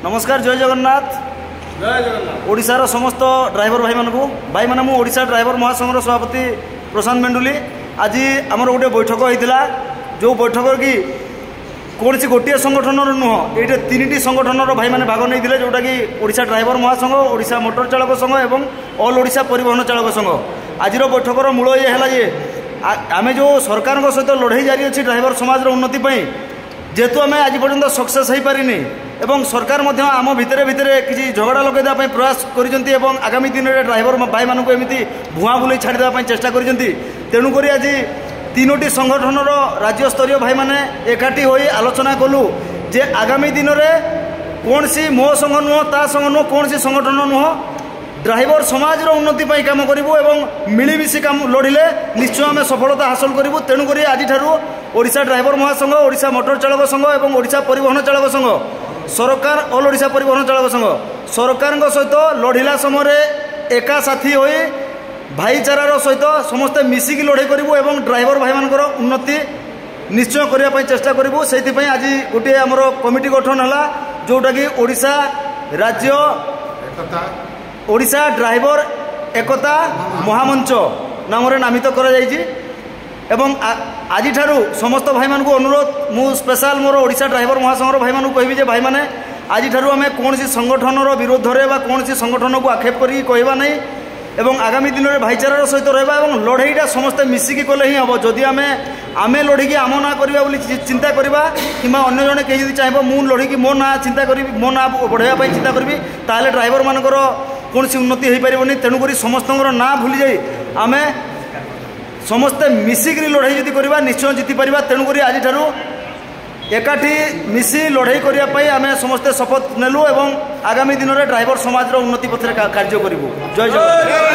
नमस्कार जय जगन्नाथ। जय जगन्नाथ। ओडिशार समस्त ड्राइवर भाई मैंने ओडिशा ड्राइवर महासंघर सभापति प्रशांत मेंडुली। आज आमर गोटे बैठक होता जो बैठक की कौन सी गोटे संगठन नुह ये तीन संगठन भाई मैंने भाग नहीं जोटा कि ओडिशा ड्राइवर महासंघ, ओडिशा मोटर चालक संघ और ऑल ओडिशा परिवहन चालक संघ। आज बैठकर मूल ये है आम जो सरकार सहित लड़ाई जारी अच्छी ड्राइवर समाज उन्नति जेहेतु आम आज पर्यटन सक्सेस हो पारिनी एवं सरकार आम भितर किसी झगड़ा लगेदेवाई प्रयास कर आगामी दिन में ड्राइवर भाई मानक एमती भुआ बुले छाड़देवाई चेष्टा कर तेणुक आज तीनोटी संगठन राज्य स्तरीय भाई मैंने एकाठी हो आलोचना कलु जे आगामी दिन में कौन सी मो संघ नुह ता संघ नुह कौन सी संगठन नुह ड्राइवर समाज उन्नति काम करूँ और मिलमिशी काम लड़िले निश्चय आम सफलता हासिल करूँ। तेणुक आज ओडिशा ड्राइवर महासंघ, ओडिशा मोटर चालक संघ और ओडिशा परिवहन चालक संघ सरकार ऑल ओडिशा परिवहन चालक संघ सरकार सहित लड़िला समय एका साथी हो भाईचारार सहित समस्ते मिसिकी लड़ाई करूँ और ड्राइवर भाई मानकर उन्नति निश्चय करने चेष्टा करूँ। से आज गोटे आमर कमिटी गठन है जोटा कि ओडिशा राज्य ओडिशा ड्राइवर एकता महामंच नाम नामित एवं आज समस्त भाई मानक अनुरोध मु स्पेशल मोर ओडिशा ड्राइवर महासंघर भाई मानक कहि भाई मैंने आज आम कौन सी संगठन विरोध में कौन सी संगठन को आक्षेप करी कहवा नहीं एवं आगामी दिन में भाईचारार सहित रहा और लड़ाईटा समस्ते मिसिकी कले ही हम जदि आम लड़की आम ना करवा चिंता करवा कि अन्य जड़े कहीं चाहिए मु लड़की मो ना चिंता करी मो ना बढ़ावा चिंता करी ताले ड्राइवर मानकर कौन सी उन्नति हो पारनी। तेणुक समस्त ना भूली जाई आम समस्ते मिसिकी लड़ाई जदि करवा निश्चय जीति पार। तेणुक आज एकाठी मिसी लड़ाई करने आम समस्ते शपथ नेलु और आगामी दिन में ड्राइवर समाज उन्नति पथरे कार्य करूँ। जय जगन्नाथ।